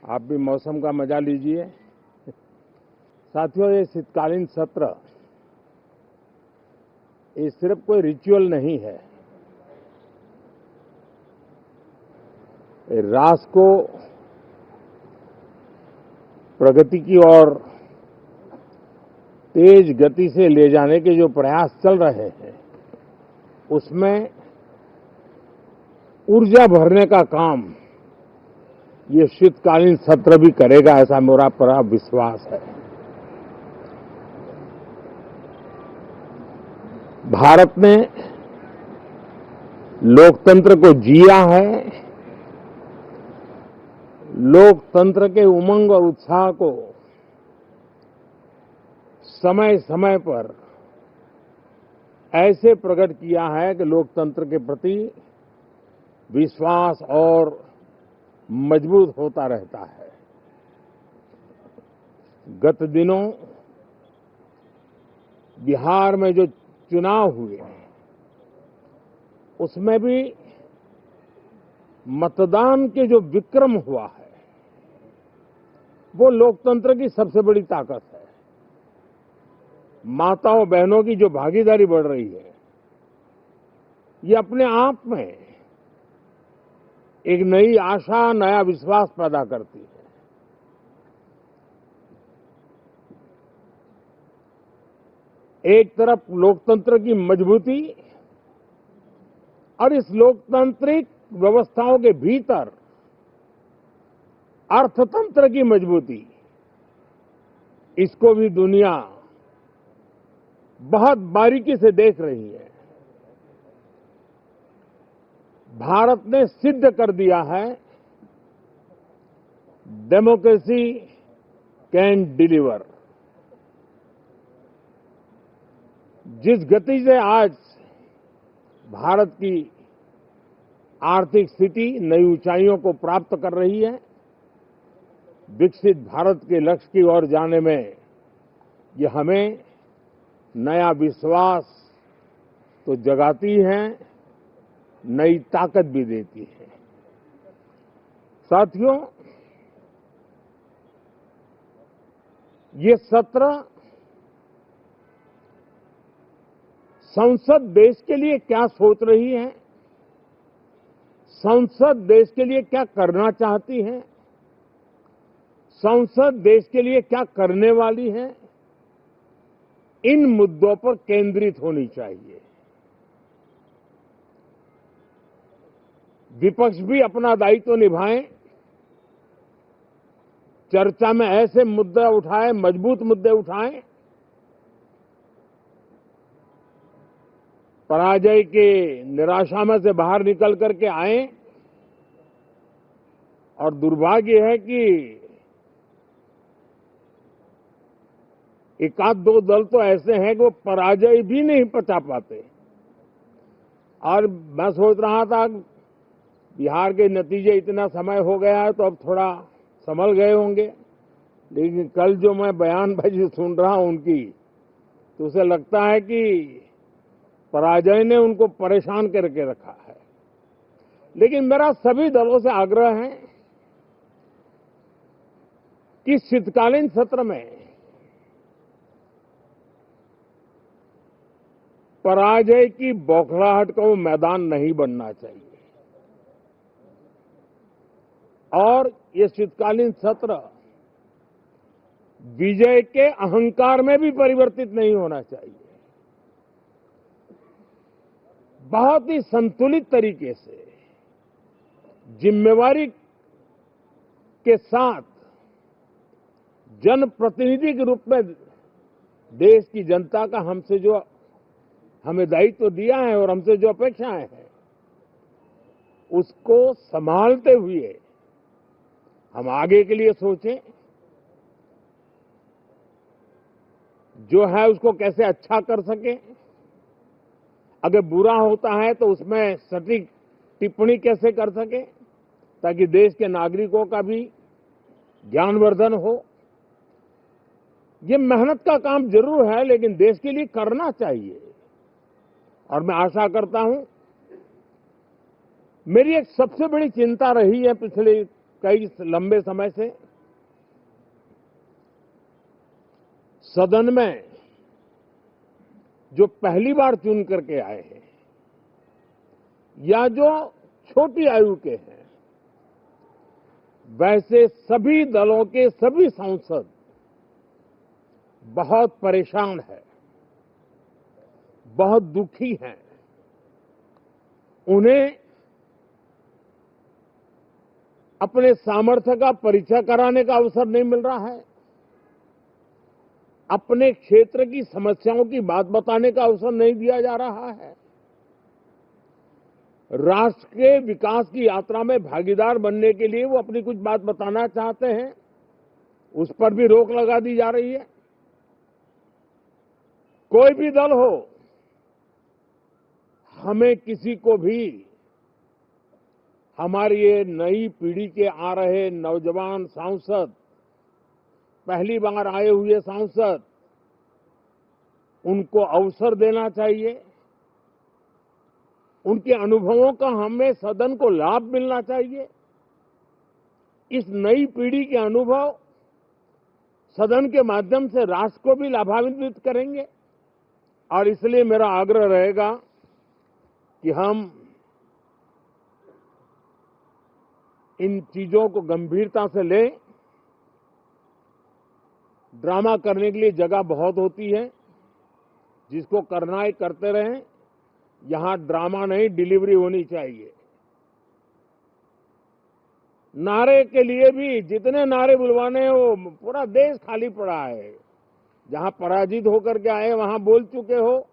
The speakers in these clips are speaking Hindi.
आप भी मौसम का मजा लीजिए। साथियों, ये शीतकालीन सत्र ये सिर्फ कोई रिचुअल नहीं है। राष्ट्र को प्रगति की ओर तेज गति से ले जाने के जो प्रयास चल रहे हैं, उसमें ऊर्जा भरने का काम ये शीतकालीन सत्र भी करेगा, ऐसा मेरा पूरा विश्वास है। भारत ने लोकतंत्र को जिया है, लोकतंत्र के उमंग और उत्साह को समय समय पर ऐसे प्रकट किया है कि लोकतंत्र के प्रति विश्वास और मजबूत होता रहता है। गत दिनों बिहार में जो चुनाव हुए, उसमें भी मतदान के जो विक्रम हुआ है, वो लोकतंत्र की सबसे बड़ी ताकत है। माताओं बहनों की जो भागीदारी बढ़ रही है, ये अपने आप में एक नई आशा, नया विश्वास पैदा करती है। एक तरफ लोकतंत्र की मजबूती और इस लोकतांत्रिक व्यवस्थाओं के भीतर अर्थतंत्र की मजबूती, इसको भी दुनिया बहुत बारीकी से देख रही है। भारत ने सिद्ध कर दिया है, डेमोक्रेसी कैन डिलीवर। जिस गति से आज भारत की आर्थिक स्थिति नई ऊंचाइयों को प्राप्त कर रही है, विकसित भारत के लक्ष्य की ओर जाने में ये हमें नया विश्वास तो जगाती है, नई ताकत भी देती है। साथियों, ये सत्र संसद देश के लिए क्या सोच रही है, संसद देश के लिए क्या करना चाहती है, संसद देश के लिए क्या करने वाली है, इन मुद्दों पर केंद्रित होनी चाहिए। विपक्ष भी अपना दायित्व निभाएं, चर्चा में ऐसे मुद्दे उठाएं, मजबूत मुद्दे उठाएं, पराजय के निराशा में से बाहर निकल करके आए। और दुर्भाग्य है कि एक आध दो दल तो ऐसे हैं कि वो पराजय भी नहीं पचा पाते। और मैं सोच रहा था बिहार के नतीजे इतना समय हो गया है तो अब थोड़ा संभल गए होंगे, लेकिन कल जो मैं बयानबाजी सुन रहा हूं उनकी, तो उसे लगता है कि पराजय ने उनको परेशान करके रखा है। लेकिन मेरा सभी दलों से आग्रह है कि शीतकालीन सत्र में पराजय की बौखलाहट का वो मैदान नहीं बनना चाहिए। और ये शीतकालीन सत्र विजय के अहंकार में भी परिवर्तित नहीं होना चाहिए। बहुत ही संतुलित तरीके से, जिम्मेवारी के साथ, जनप्रतिनिधि के रूप में देश की जनता का हमसे जो हमें दायित्व दिया है और हमसे जो अपेक्षाएं हैं, उसको संभालते हुए हम आगे के लिए सोचें। जो है उसको कैसे अच्छा कर सके, अगर बुरा होता है तो उसमें सटीक टिप्पणी कैसे कर सके, ताकि देश के नागरिकों का भी ज्ञानवर्धन हो। ये मेहनत का काम जरूर है, लेकिन देश के लिए करना चाहिए। और मैं आशा करता हूं, मेरी एक सबसे बड़ी चिंता रही है पिछले कई लंबे समय से सदन में जो पहली बार चुन करके आए हैं या जो छोटी आयु के हैं, वैसे सभी दलों के सभी सांसद बहुत परेशान हैं, बहुत दुखी हैं। उन्हें अपने सामर्थ्य का परिचय कराने का अवसर नहीं मिल रहा है, अपने क्षेत्र की समस्याओं की बात बताने का अवसर नहीं दिया जा रहा है। राष्ट्र के विकास की यात्रा में भागीदार बनने के लिए वो अपनी कुछ बात बताना चाहते हैं, उस पर भी रोक लगा दी जा रही है। कोई भी दल हो, हमें किसी को भी हमारी ये नई पीढ़ी के आ रहे नौजवान सांसद, पहली बार आए हुए सांसद, उनको अवसर देना चाहिए। उनके अनुभवों का हमें सदन को लाभ मिलना चाहिए। इस नई पीढ़ी के अनुभव सदन के माध्यम से राष्ट्र को भी लाभान्वित करेंगे और इसलिए मेरा आग्रह रहेगा कि हम इन चीजों को गंभीरता से लें। ड्रामा करने के लिए जगह बहुत होती है, जिसको करना है करते रहें। यहां ड्रामा नहीं, डिलीवरी होनी चाहिए। नारे के लिए भी जितने नारे बुलवाने हैं, वो पूरा देश खाली पड़ा है। जहां पराजित होकर के आए वहां बोल चुके हो,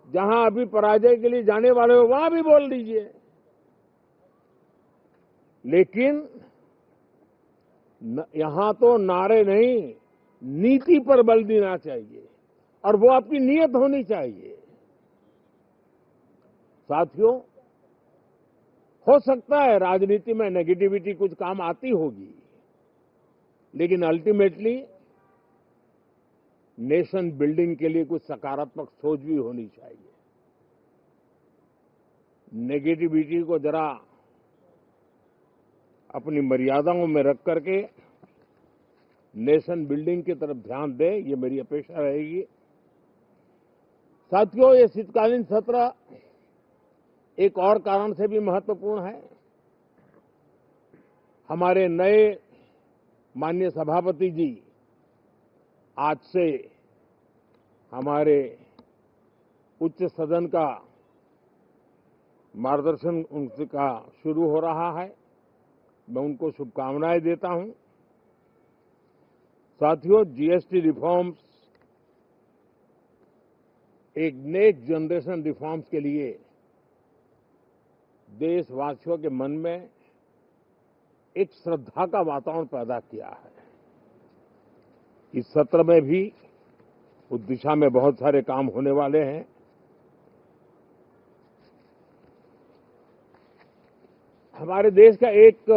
जहां अभी पराजय के लिए जाने वाले हो वहां भी बोल दीजिए, लेकिन यहां तो नारे नहीं, नीति पर बल देना चाहिए और वो आपकी नीयत होनी चाहिए। साथियों, हो सकता है राजनीति में नेगेटिविटी कुछ काम आती होगी, लेकिन अल्टीमेटली नेशन बिल्डिंग के लिए कुछ सकारात्मक सोच भी होनी चाहिए। नेगेटिविटी को जरा अपनी मर्यादाओं में रख करके नेशन बिल्डिंग की तरफ ध्यान दें, ये मेरी अपेक्षा रहेगी। साथियों, ये शीतकालीन सत्र एक और कारण से भी महत्वपूर्ण है। हमारे नए माननीय सभापति जी आज से हमारे उच्च सदन का मार्गदर्शन उनका शुरू हो रहा है। मैं उनको शुभकामनाएं देता हूं। साथियों, जीएसटी रिफॉर्म्स एक नेक्स्ट जनरेशन रिफॉर्म्स के लिए देशवासियों के मन में एक श्रद्धा का वातावरण पैदा किया है। इस सत्र में भी उस दिशा में बहुत सारे काम होने वाले हैं। हमारे देश का एक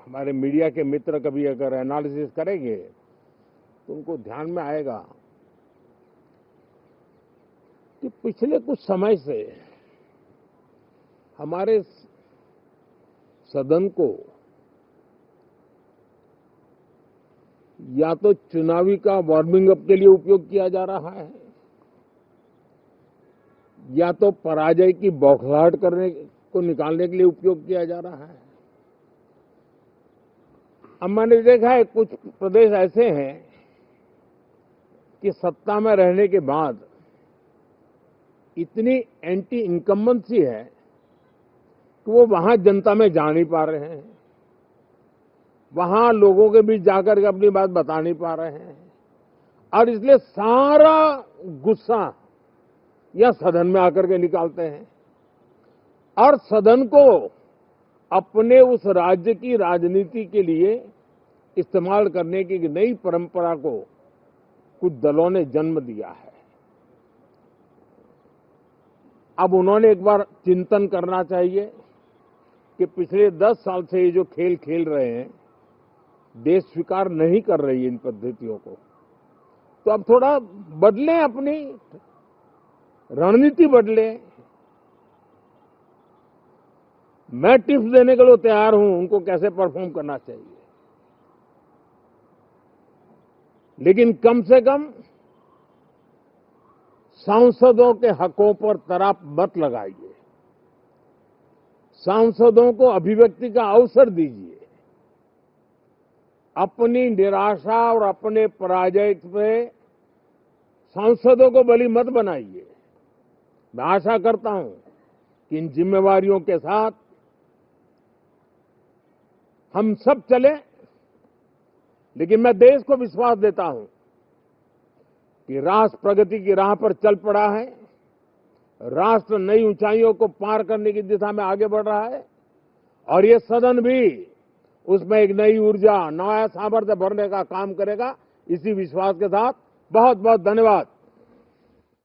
हमारे मीडिया के मित्र कभी अगर एनालिसिस करेंगे तो उनको ध्यान में आएगा कि पिछले कुछ समय से हमारे सदन को या तो चुनावी का वार्मिंग अप के लिए उपयोग किया जा रहा है, या तो पराजय की बौखलाहट करने को निकालने के लिए उपयोग किया जा रहा है। अब मैंने देखा है कुछ प्रदेश ऐसे हैं कि सत्ता में रहने के बाद इतनी एंटी इनकम्बेंसी है कि वो वहां जनता में जा नहीं पा रहे हैं, वहां लोगों के बीच जाकर के अपनी बात बता नहीं पा रहे हैं, और इसलिए सारा गुस्सा या सदन में आकर के निकालते हैं और सदन को अपने उस राज्य की राजनीति के लिए इस्तेमाल करने की नई परंपरा को कुछ दलों ने जन्म दिया है। अब उन्होंने एक बार चिंतन करना चाहिए कि पिछले 10 साल से ये जो खेल खेल रहे हैं, देश स्वीकार नहीं कर रही है इन पद्धतियों को, तो अब थोड़ा बदलें, अपनी रणनीति बदलें। मैं टिप्स देने के लिए तैयार हूं उनको कैसे परफॉर्म करना चाहिए, लेकिन कम से कम सांसदों के हकों पर तराप मत लगाइए। सांसदों को अभिव्यक्ति का अवसर दीजिए। अपनी निराशा और अपने पराजय पे सांसदों को बलि मत बनाइए। मैं आशा करता हूं कि इन जिम्मेवारियों के साथ हम सब चले, लेकिन मैं देश को विश्वास देता हूं कि राष्ट्र प्रगति की राह पर चल पड़ा है। राष्ट्र नई ऊंचाइयों को पार करने की दिशा में आगे बढ़ रहा है और ये सदन भी उसमें एक नई ऊर्जा, नया सामर्थ्य भरने का काम करेगा। इसी विश्वास के साथ बहुत बहुत धन्यवाद।